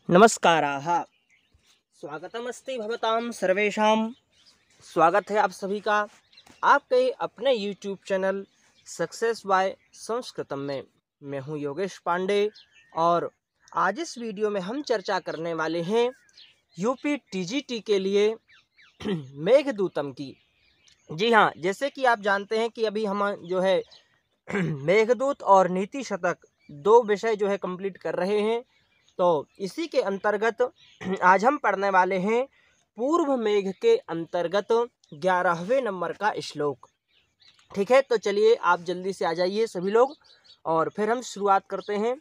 नमस्काराः। स्वागतमस्ति भवतां सर्वेषां। स्वागत है आप सभी का आपके अपने YouTube चैनल सक्सेस बाय संस्कृतम में। मैं हूं योगेश पांडे और आज इस वीडियो में हम चर्चा करने वाले हैं यूपी टीजीटी के लिए मेघदूतम की। जी हाँ, जैसे कि आप जानते हैं कि अभी हम जो है मेघदूत और नीति शतक दो विषय जो है कंप्लीट कर रहे हैं। तो इसी के अंतर्गत आज हम पढ़ने वाले हैं पूर्व मेघ के अंतर्गत 11वें नंबर का श्लोक। ठीक है, तो चलिए आप जल्दी से आ जाइए सभी लोग और फिर हम शुरुआत करते हैं।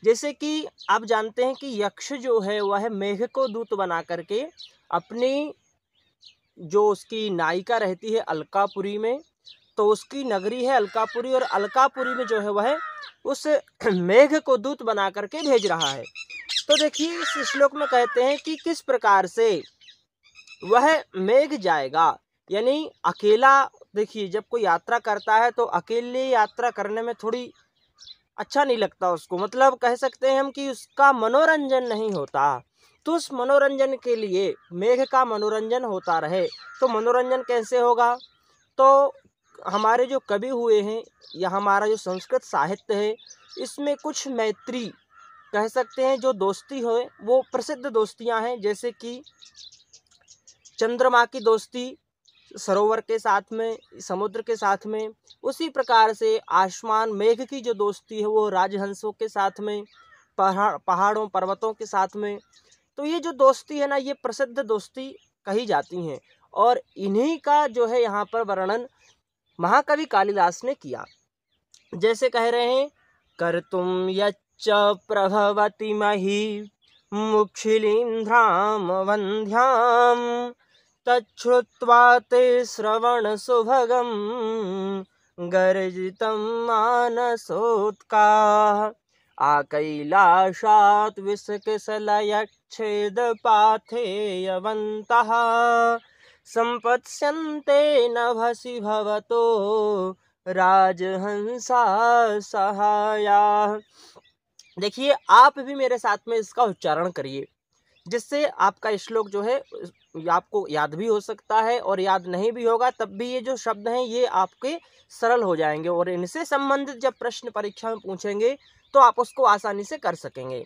जैसे कि आप जानते हैं कि यक्ष जो है वह मेघ को दूत बना करके अपनी जो उसकी नायिका रहती है अलकापुरी में, तो उसकी नगरी है अलकापुरी और अलकापुरी में जो है वह उस मेघ को दूत बना करके भेज रहा है। तो देखिए इस श्लोक में कहते हैं कि किस प्रकार से वह मेघ जाएगा, यानी अकेला। देखिए जब कोई यात्रा करता है तो अकेले यात्रा करने में थोड़ी अच्छा नहीं लगता उसको, मतलब कह सकते हैं हम कि उसका मनोरंजन नहीं होता। तो उस मनोरंजन के लिए मेघ का मनोरंजन होता रहे, तो मनोरंजन कैसे होगा? तो हमारे जो कवि हुए हैं या हमारा जो संस्कृत साहित्य है इसमें कुछ मैत्री कह सकते हैं जो दोस्ती हो वो प्रसिद्ध दोस्तियां हैं। जैसे कि चंद्रमा की दोस्ती सरोवर के साथ में, समुद्र के साथ में, उसी प्रकार से आसमान मेघ की जो दोस्ती है वो राजहंसों के साथ में, पहाड़ों पर्वतों के साथ में। तो ये जो दोस्ती है ना, ये प्रसिद्ध दोस्ती कही जाती हैं और इन्हीं का जो है यहाँ पर वर्णन महाकवि कालिदास ने किया। जैसे कह रहे हैं, कर्तुम यच्च प्रभवति मही मुक्षिलींध्राम वंध्याम तच्छ्रुत्वा ते श्रवण सुभगम गर्जितं मानसोत्काः आकैलाशात् विसकिसलयच्छेदपाथेयवन्तः संपत्स्यन्ते नभसि भवतो राजहंसा सहायाः। देखिए आप भी मेरे साथ में इसका उच्चारण करिए, जिससे आपका श्लोक जो है आपको याद भी हो सकता है और याद नहीं भी होगा तब भी ये जो शब्द हैं ये आपके सरल हो जाएंगे और इनसे संबंधित जब प्रश्न परीक्षा में पूछेंगे तो आप उसको आसानी से कर सकेंगे।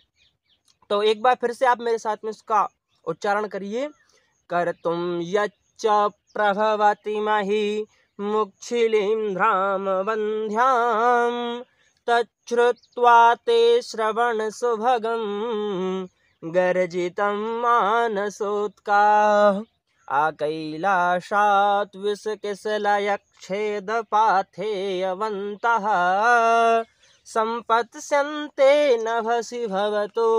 तो एक बार फिर से आप मेरे साथ में इसका उच्चारण करिए। कर्तुम यच्च प्रभवति मही मुक्षिलींध्राम वंध्याम तच्छ्रुत्वा ते श्रवण सुभगम गर्जितं मानसोत्काः आकैलाशात् विसकिसलयच्छेदपाथेयवन्तः संपत्स्यन्ते नभसि भवतो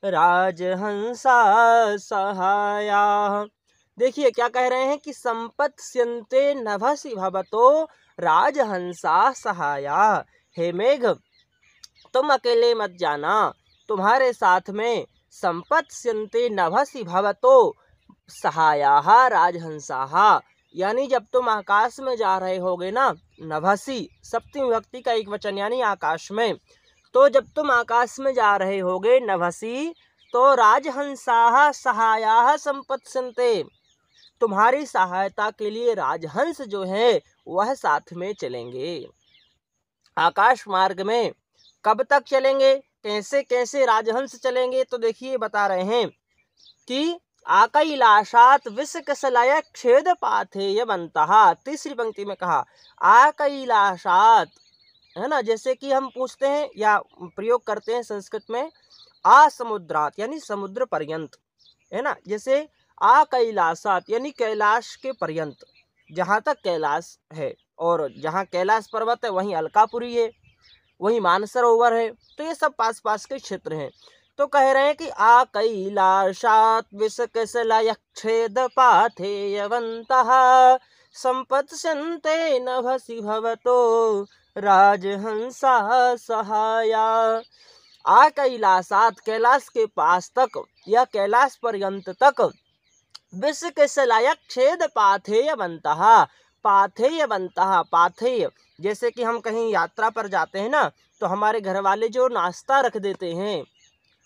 राजहंसा सहायाः। देखिए क्या कह रहे हैं कि संपत्स्यन्ते नभसि भवतो राजहंसा सहायाः। हे मेघ तुम अकेले मत जाना, तुम्हारे साथ में संपत्स्यन्ते नभसि भवतो सहायाः राजहंसाः, यानी जब तुम आकाश में जा रहे होगे ना, नभसि सप्तमी विभक्ति का एक वचन यानी आकाश में, तो जब तुम आकाश में जा रहे होगे नभसि, तो राजहंसाः सहायाः संपत्स्यन्ते, तुम्हारी सहायता के लिए राजहंस जो है वह साथ में चलेंगे। आकाश मार्ग में कब तक चलेंगे, कैसे कैसे राजहंस चलेंगे? तो देखिए बता रहे हैं कि आकैलाशात् विसकिसलयच्छेदपाथेयवन्तः। तीसरी पंक्ति में कहा आकैलाशात्, है ना। जैसे कि हम पूछते हैं या प्रयोग करते हैं संस्कृत में आसमुद्रात यानी समुद्र पर्यंत, है ना। जैसे आकैलाशात् यानी कैलाश के पर्यंत, जहाँ तक कैलाश है और जहाँ कैलाश पर्वत है वहीं अलकापुरी है, वहीं मानसरोवर है, तो ये सब पास पास के क्षेत्र हैं। तो कह रहे हैं कि आकैलाशात् विसकिसलयच्छेदपाथेयवन्तः संपत्स्यन्ते नभसि भवतो राजहंसा सहायाः। आकैलाशात् कैलाश के पास तक या कैलाश पर्यंत तक, विसकिसलयच्छेदपाथेयवन्तः, पाथेयवन्तः, पाथेय जैसे कि हम कहीं यात्रा पर जाते हैं ना, तो हमारे घर वाले जो नाश्ता रख देते हैं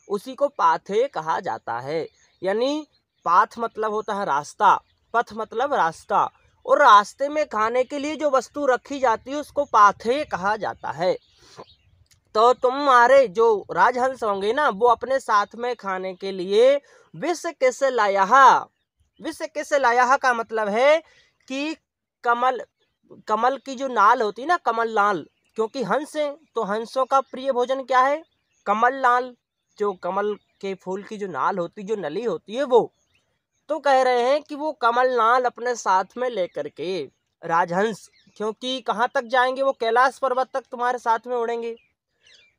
उसी को पाथेय कहा जाता है। यानी पाथ मतलब होता है रास्ता, पथ मतलब रास्ता, और रास्ते में खाने के लिए जो वस्तु रखी जाती है उसको पाथेय कहा जाता है। तो तुम्हारे जो राजहंस होंगे ना, वो अपने साथ में खाने के लिए विष किस लाया। विष किस लाया का मतलब है कि कमल, कमल की जो नाल होती है ना, कमल नाल, क्योंकि हंस है तो हंसों का प्रिय भोजन क्या है, कमल नाल, जो कमल के फूल की जो नाल होती, जो नली होती है वो। तो कह रहे हैं कि वो कमल नाल अपने साथ में लेकर के राजहंस, क्योंकि कहाँ तक जाएंगे, वो कैलाश पर्वत तक तुम्हारे साथ में उड़ेंगे,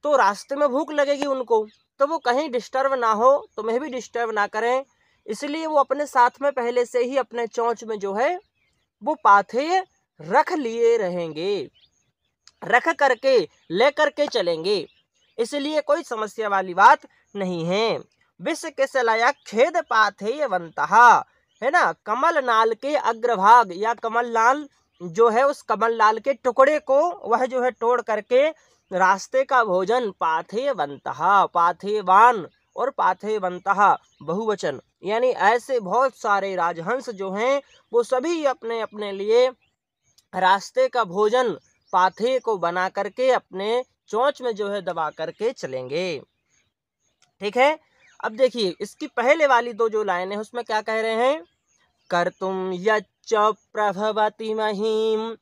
तो रास्ते में भूख लगेगी उनको, तो वो कहीं डिस्टर्ब ना हो, तुम्हें भी डिस्टर्ब ना करें, इसलिए वो अपने साथ में पहले से ही अपने चोंच में जो है वो पाथेय रख लिए रहेंगे, रख करके ले करके चलेंगे, इसलिए कोई समस्या वाली बात नहीं है। विष के सलाया खेद पाथेय वंतहा, है ना, कमल नाल के अग्रभाग या कमल नाल जो है उस कमल नाल के टुकड़े को वह जो है तोड़ करके रास्ते का भोजन पाथेय वंतहा, पाथेयवान और पाथेयवंतहा बहुवचन, यानी ऐसे बहुत सारे राजहंस जो हैं वो सभी अपने अपने लिए रास्ते का भोजन पाथेय को बना करके अपने चोंच में जो है दबा करके चलेंगे। ठीक है, अब देखिए इसकी पहले वाली दो जो लाइन है उसमें क्या कह रहे हैं, कर्तुम यच्च प्रभवति महीम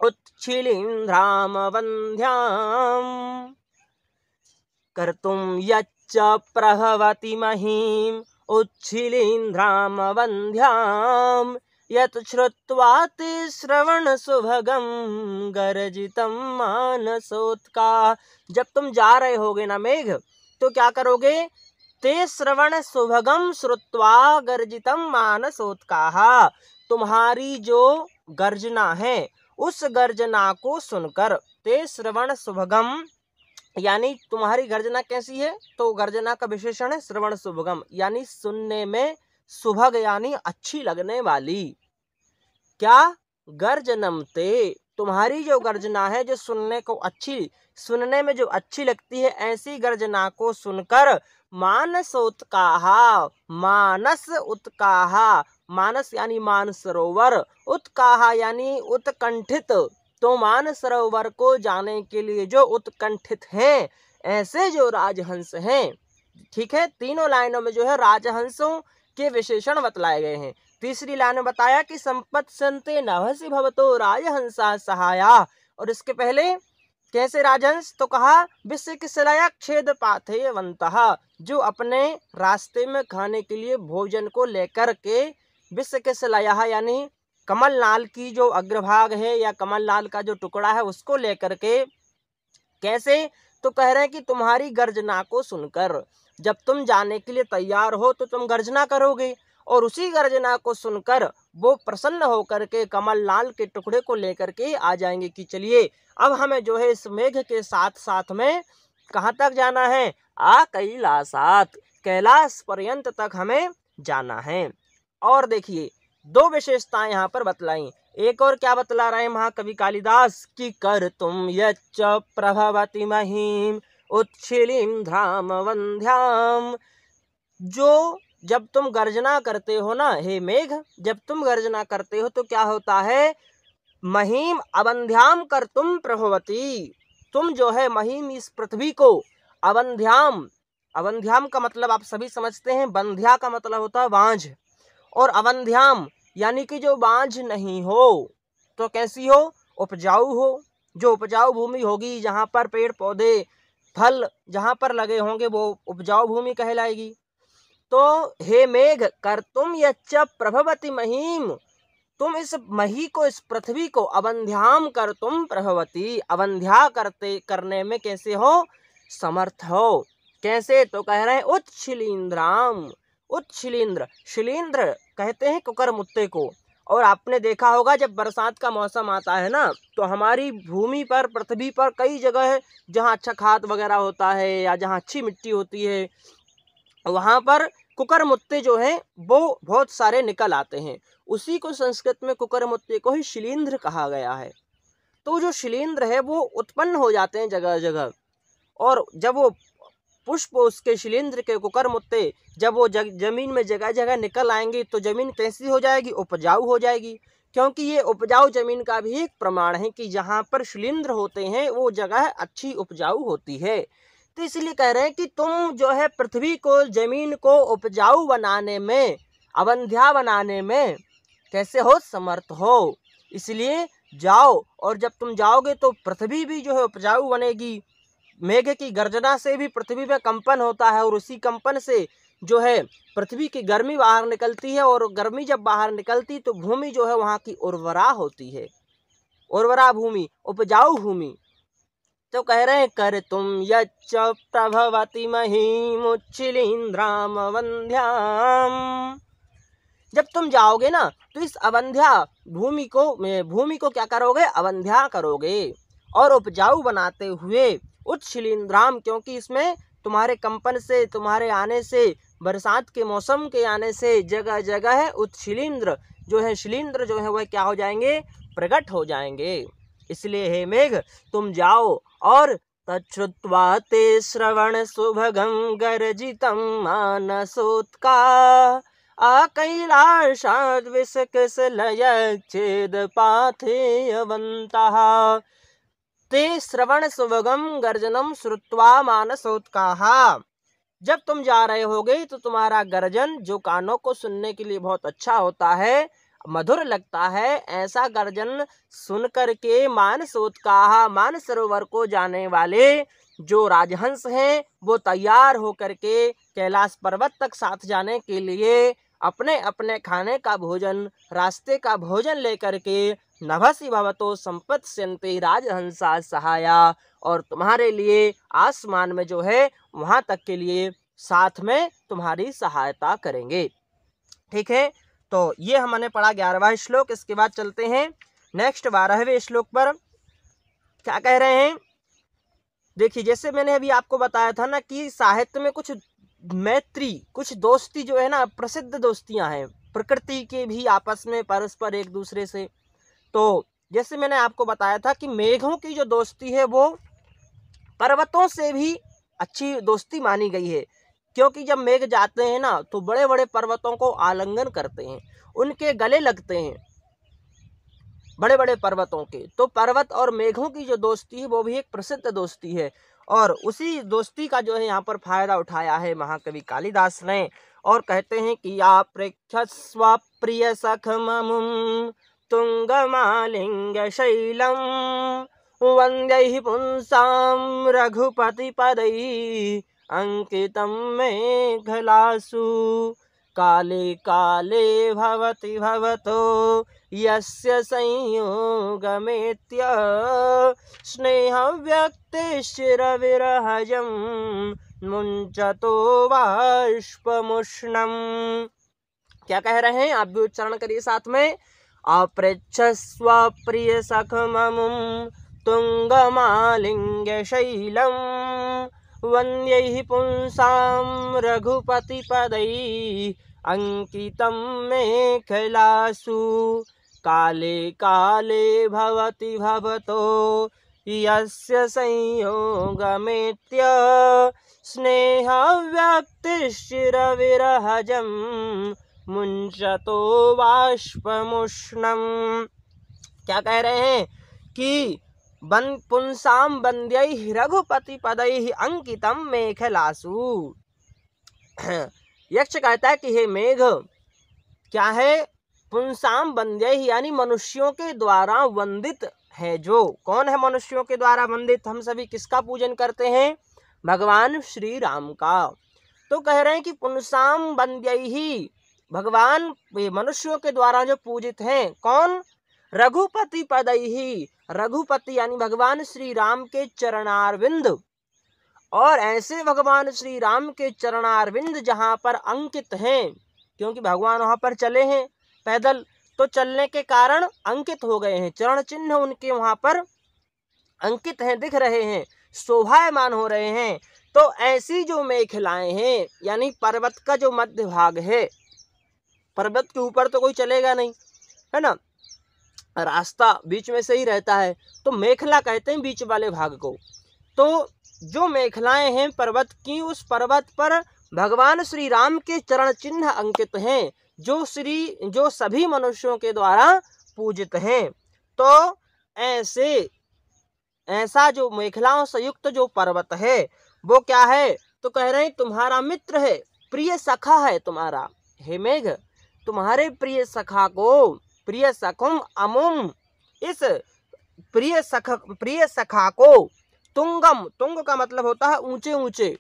उच्छिलीन्द्राम वंध्याम, कर्तुम यच्च प्रभवति महीम उच्छिलीन्द्राम वंध्याम, यत् श्रुत्वा ते श्रवण सुभगम गर्जितम मानसोत्का। जब तुम जा रहे होगे ना मेघ, तो क्या करोगे, ते श्रवण सुभगम श्रुत्वा गर्जितम मानसोत्काः, तुम्हारी जो गर्जना है उस गर्जना को सुनकर, ते श्रवण सुभगम यानी तुम्हारी गर्जना कैसी है, तो गर्जना का विशेषण है श्रवण सुभगम, यानी सुनने में सुभग यानी अच्छी लगने वाली, क्या, गर्जनम ते, तुम्हारी जो गर्जना है जो सुनने को अच्छी, सुनने में जो अच्छी लगती है, ऐसी गर्जना को सुनकर मानसोत्काः, मानस उत्काः, मानस यानी मानसरोवर, उत्काः यानी उत्कंठित, तो मानसरोवर को जाने के लिए जो उत्कंठित हैं, ऐसे जो राजहंस हैं। ठीक है, तीनों लाइनों में जो है राजहंसों के विशेषण बतलाए गए हैं। तीसरी लाइन में बताया कि संपत्सन्ते नभसि भवतो राजहंसा सहाया, और इसके पहले कैसे राजहंस, तो कहा विश्व की सलाया छेद पाथेयवन्तः, जो अपने रास्ते में खाने के लिए भोजन को लेकर के विश्व के सलाया यानी कमल नाल की जो अग्रभाग है या कमल नाल का जो टुकड़ा है उसको लेकर के, कैसे, तो कह रहे हैं कि तुम्हारी गर्जना को सुनकर, जब तुम जाने के लिए तैयार हो तो तुम गर्जना करोगे, और उसी गर्जना को सुनकर वो प्रसन्न होकर के कमल नाल के टुकड़े को लेकर के आ जाएंगे कि चलिए अब हमें जो है इस मेघ के साथ साथ में कहाँ तक जाना है, आ कैलासात, कैलाश पर्यंत तक हमें जाना है। और देखिए दो विशेषताएं यहाँ पर बतलाई, एक और क्या बतला रहे हैं महाकवि कालिदास कि कर तुम यच्च प्रभवति महीम उच्छिलीन्द्राम वंध्याम, जो जब तुम गर्जना करते हो ना हे मेघ, जब तुम गर्जना करते हो तो क्या होता है, महीम अवंध्याम कर तुम प्रभवती, तुम जो है महीम इस पृथ्वी को, अवंध्याम, अवंध्याम का मतलब आप सभी समझते हैं, बंध्या का मतलब होता है बांझ, और अवंध्याम यानी कि जो बांझ नहीं हो, तो कैसी हो, उपजाऊ हो, जो उपजाऊ भूमि होगी, जहाँ पर पेड़ पौधे फल जहाँ पर लगे होंगे वो उपजाऊ भूमि कहलाएगी। तो हे मेघ कर तुम यच्च प्रभवति महीम, तुम इस मही को, इस पृथ्वी को, अवंध्याम कर तुम प्रभवती, अवंध्या करते करने में कैसे हो, समर्थ हो, कैसे, तो कह रहे हैं उच्छिलीन्द्राम, उच्छिलीन्द्र, शिलीन्द्र कहते हैं कुकर मुत्ते को, और आपने देखा होगा जब बरसात का मौसम आता है ना, तो हमारी भूमि पर, पृथ्वी पर कई जगह है जहाँ अच्छा खाद वगैरह होता है या जहाँ अच्छी मिट्टी होती है, वहाँ पर कुकर मुत्ते जो हैं वो बहुत सारे निकल आते हैं, उसी को संस्कृत में कुकर मुत्ते को ही शिलींध्र कहा गया है। तो जो शिलींध्र है वो उत्पन्न हो जाते हैं जगह जगह, और जब वो पुष्प उसके शिलींध्र के कुकरमुत्ते जब वो जमीन में जगह जगह निकल आएंगे तो जमीन कैसी हो जाएगी, उपजाऊ हो जाएगी। क्योंकि ये उपजाऊ जमीन का भी एक प्रमाण है कि जहाँ पर शिलींध्र होते हैं वो जगह अच्छी उपजाऊ होती है। तो इसलिए कह रहे हैं कि तुम जो है पृथ्वी को, जमीन को उपजाऊ बनाने में, अवंध्या बनाने में कैसे हो, समर्थ हो। इसलिए जाओ, और जब तुम जाओगे तो पृथ्वी भी जो है उपजाऊ बनेगी। मेघ की गर्जना से भी पृथ्वी में कंपन होता है और उसी कंपन से जो है पृथ्वी की गर्मी बाहर निकलती है, और गर्मी जब बाहर निकलती तो भूमि जो है वहाँ की उर्वरा होती है, उर्वरा भूमि, उपजाऊ भूमि। तो कह रहे हैं कर तुम यच्च प्रभवति महीमुच्छिलीन्द्राम वंध्याम। जब तुम जाओगे ना तो इस अवंध्या भूमि को क्या करोगे, अवंध्या करोगे, और उपजाऊ बनाते हुए उच्छिलीन्द्राम, क्योंकि इसमें तुम्हारे कंपन से, तुम्हारे आने से, बरसात के मौसम के आने से जगह जगह है उत्शिलींद्र जो है, शिलींद्र जो है वह क्या हो जाएंगे, प्रकट हो जाएंगे। इसलिए हे मेघ तुम जाओ और तच्छ्रुत्वा ते श्रवण सुभगं गर्जितं मानसोत्का कैलाशाद् विसकसलयच्छेद पाथेयवन्तः ते श्रवण सुभगम गर्जनम श्रुत्वा मानसोत्काः। जब तुम जा रहे होगे तो तुम्हारा गर्जन जो कानों को सुनने के लिए बहुत अच्छा होता है, मधुर लगता है, ऐसा गर्जन सुन करके मानसोत्काः, मानसरोवर को जाने वाले जो राजहंस हैं वो तैयार होकर के कैलाश पर्वत तक साथ जाने के लिए अपने अपने खाने का भोजन, रास्ते का भोजन लेकर के नभसि भवतो संपत्स्यन्ते राजहंसा सहाया, और तुम्हारे लिए आसमान में जो है वहां तक के लिए साथ में तुम्हारी सहायता करेंगे। ठीक है, तो ये हमने पढ़ा 11वां श्लोक। इसके बाद चलते हैं नेक्स्ट 12वें श्लोक पर। क्या कह रहे हैं, देखिए जैसे मैंने अभी आपको बताया था ना कि साहित्य में कुछ मैत्री, कुछ दोस्ती जो है ना, प्रसिद्ध दोस्तियां हैं प्रकृति के भी आपस में परस्पर एक दूसरे से। तो जैसे मैंने आपको बताया था कि मेघों की जो दोस्ती है वो पर्वतों से भी अच्छी दोस्ती मानी गई है, क्योंकि जब मेघ जाते हैं ना तो बड़े बड़े पर्वतों को आलिंगन करते हैं, उनके गले लगते हैं बड़े बड़े पर्वतों के। तो पर्वत और मेघों की जो दोस्ती है वो भी एक प्रसिद्ध दोस्ती है, और उसी दोस्ती का जो है यहाँ पर फायदा उठाया है महाकवि कालिदास ने, और कहते हैं कि या प्रेक्षस्व प्रिय सखममुं तुंगमालिंग शैलम वंद्यैः पुंसां रघुपति पदैः अंकितं मेखलासु काले काले भवति भवतो यस्य संयोगमेत्य स्नेहव्यक्तिश्चिरविरहजं मुञ्चतो बाष्पमुष्णम्। क्या कह रहे हैं, आप भी उच्चारण करिए साथ में। अप्रेच्छस्व प्रिय सखममुं तुंगमालिंग शैलम वंद्यैः पुंसां रघुपति पदैः अंकितं मेखलासु काले काले भवति भवतो यस्य संयोगमेत्य स्नेहव्यक्तिश्चिरविरहजं मुञ्चतो बाष्पमुष्णम्। क्या कह रहे हैं कि पुंसाम बंद्यैः रघुपति पदैः अंकितम मेखलासु। यक्ष कहता है कि हे मेघ, क्या है, पुंसाम बंद्यैः यानी मनुष्यों के द्वारा वंदित है। जो कौन है मनुष्यों के द्वारा वंदित, हम सभी किसका पूजन करते हैं, भगवान श्री राम का। तो कह रहे हैं कि पुंसाम बंद्यैः, भगवान मनुष्यों के द्वारा जो पूजित हैं, कौन, रघुपति पदैः, रघुपति यानी भगवान श्री राम के चरणारविंद, और ऐसे भगवान श्री राम के चरणारविंद जहाँ पर अंकित हैं, क्योंकि भगवान वहाँ पर चले हैं पैदल, तो चलने के कारण अंकित हो गए हैं, चरण चिन्ह उनके वहाँ पर अंकित हैं, दिख रहे हैं, शोभायमान हो रहे हैं। तो ऐसी जो मेखलाएं हैं, यानी पर्वत का जो मध्य भाग है, पर्वत के ऊपर तो कोई चलेगा नहीं, है ना, रास्ता बीच में से ही रहता है, तो मेखला कहते हैं बीच वाले भाग को। तो जो मेखलाएं हैं पर्वत की, उस पर्वत पर भगवान श्री राम के चरण चिन्ह अंकित हैं, जो सभी मनुष्यों के द्वारा पूजित हैं। तो ऐसा जो मेखलाओं से युक्त जो पर्वत है वो क्या है, तो कह रहे हैं तुम्हारा मित्र है, प्रिय सखा है तुम्हारा। हे मेघ, तुम्हारे प्रिय सखा को, प्रिय सखुम अमुम, इस प्रिय सखा को, तुंगम, तुंग का मतलब होता है ऊंचे ऊंचे,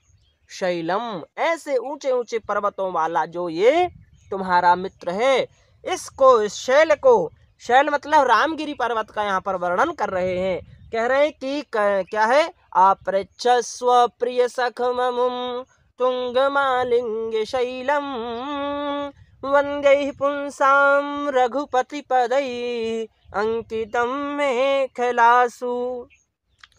शैलम, ऐसे ऊंचे ऊंचे पर्वतों वाला जो ये तुम्हारा मित्र है, इसको, इस शैल को, शैल मतलब रामगिरी पर्वत का यहाँ पर वर्णन कर रहे हैं। कह रहे हैं कि क्या है, आपृच्छस्व प्रिय सखममुम तुंगमालिंग शैलम वंदे पुंसाम रघुपति पदै अंकितम मेखलासु,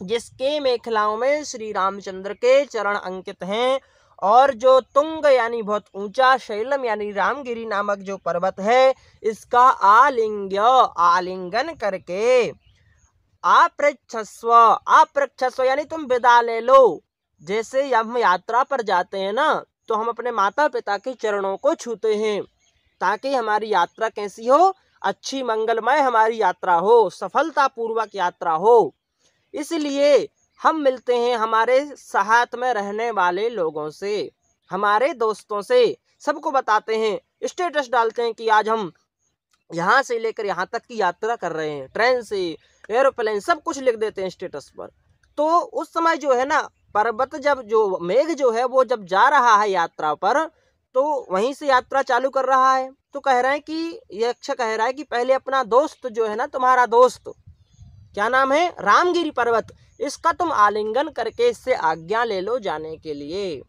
जिसके मेखलाओं में श्री रामचंद्र के चरण अंकित हैं। और जो तुंग यानी बहुत ऊंचा, शैलम यानी रामगिरी नामक जो पर्वत है, इसका आलिंगन करके, आपृच्छस्व यानी तुम विदा ले लो। जैसे हम यात्रा पर जाते हैं ना, तो हम अपने माता पिता के चरणों को छूते हैं ताकि हमारी यात्रा कैसी हो, अच्छी मंगलमय हमारी यात्रा हो, सफलता पूर्वक यात्रा हो। इसलिए हम मिलते हैं हमारे साथ में रहने वाले लोगों से, हमारे दोस्तों से, सबको बताते हैं, स्टेटस डालते हैं कि आज हम यहाँ से लेकर यहाँ तक की यात्रा कर रहे हैं, ट्रेन से, एरोप्लेन, सब कुछ लिख देते हैं स्टेटस पर। तो उस समय जो है ना, पर्वत जब, जो मेघ जो है वो जब जा रहा है यात्रा पर, तो वहीं से यात्रा चालू कर रहा है। तो कह रहे हैं कि यक्ष कह रहा है कि पहले अपना दोस्त जो है ना, तुम्हारा दोस्त, क्या नाम है, रामगिरी पर्वत, इसका तुम आलिंगन करके इससे आज्ञा ले लो जाने के लिए।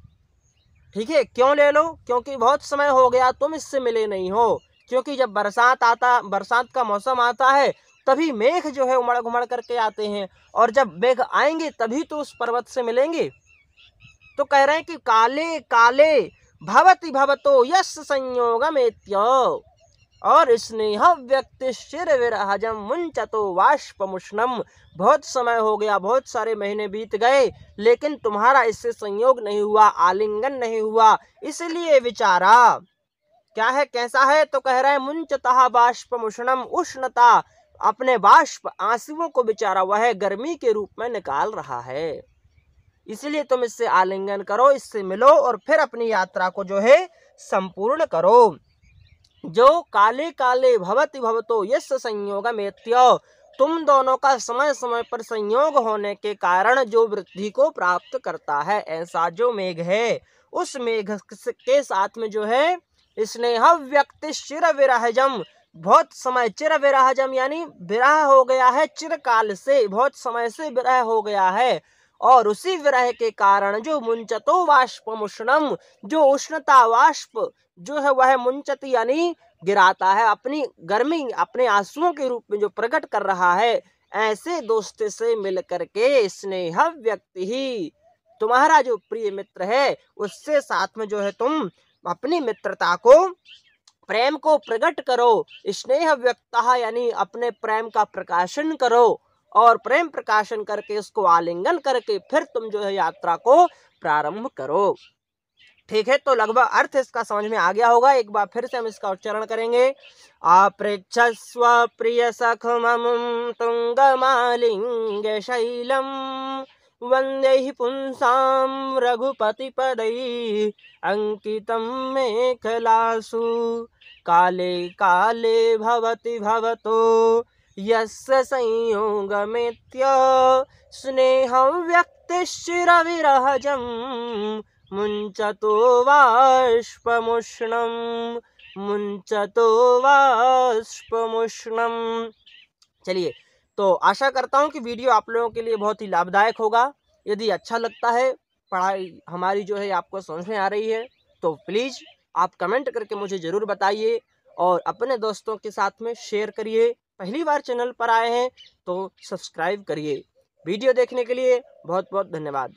ठीक है, क्यों ले लो, क्योंकि बहुत समय हो गया तुम इससे मिले नहीं हो। क्योंकि जब बरसात का मौसम आता है, तभी मेघ जो है उमड़ घुमड़ करके आते हैं, और जब मेघ आएंगे तभी तो उस पर्वत से मिलेंगे। तो कह रहे हैं कि काले काले भवति भवतो यस संयोगमेत्य, और स्नेह व्यक्ति शिर विरहजम मुंचतो वाष्पमुष्णम, बहुत समय हो गया, बहुत सारे महीने बीत गए, लेकिन तुम्हारा इससे संयोग नहीं हुआ, आलिंगन नहीं हुआ, इसलिए विचारा क्या है, कैसा है, तो कह रहा है मुंचतः बाष्पमुष्णम, उष्णता, अपने बाष्प आंसुओं को बेचारा वह गर्मी के रूप में निकाल रहा है, इसलिए तुम इससे आलिंगन करो, इससे मिलो और फिर अपनी यात्रा को जो है संपूर्ण करो। जो काले काले भवति भवतो यस संयोगमेत्य, तुम दोनों का समय समय पर संयोग होने के कारण जो वृद्धि को प्राप्त करता है, ऐसा जो मेघ है, उस मेघ के साथ में जो है स्नेह व्यक्ति चिर विरहजम, बहुत समय, चिर विरहजम यानी विरह हो गया है, चिरकाल से, बहुत समय से विरह हो गया है, और उसी विरह के कारण जो मुंचतो वाष्पमुष्णम, जो उष्णता वाष्प जो है वह मुंचती यानी गिराता है, अपनी गर्मी अपने आंसुओं के रूप में जो प्रकट कर रहा है, ऐसे दोस्त से मिल करके स्नेह व्यक्ति ही, तुम्हारा जो प्रिय मित्र है, उससे साथ में जो है तुम अपनी मित्रता को, प्रेम को प्रकट करो। स्नेह व्यक्तः यानी अपने प्रेम का प्रकाशन करो, और प्रेम प्रकाशन करके उसको आलिंगन करके फिर तुम जो है यात्रा को प्रारंभ करो। ठीक है, तो लगभग अर्थ इसका समझ में आ गया होगा। एक बार फिर से हम इसका उच्चारण करेंगे। आपृच्छस्व प्रिय सखममुं तुंगमालिंग शैलम वंदे पुंसाम रघुपति पदै अंकितम मेखलासु, काले काले भवति भवतो यस्य संयोगमेत्य स्नेहं व्यक्तिश्चिर विरहजम मुंचतो वाष्पमुष्णम, मुंचतो वाष्पमुष्णम। चलिए, तो आशा करता हूँ कि वीडियो आप लोगों के लिए बहुत ही लाभदायक होगा। यदि अच्छा लगता है, पढ़ाई हमारी जो है आपको समझ में आ रही है, तो प्लीज़ आप कमेंट करके मुझे ज़रूर बताइए और अपने दोस्तों के साथ में शेयर करिए। पहली बार चैनल पर आए हैं तो सब्सक्राइब करिए। वीडियो देखने के लिए बहुत बहुत धन्यवाद।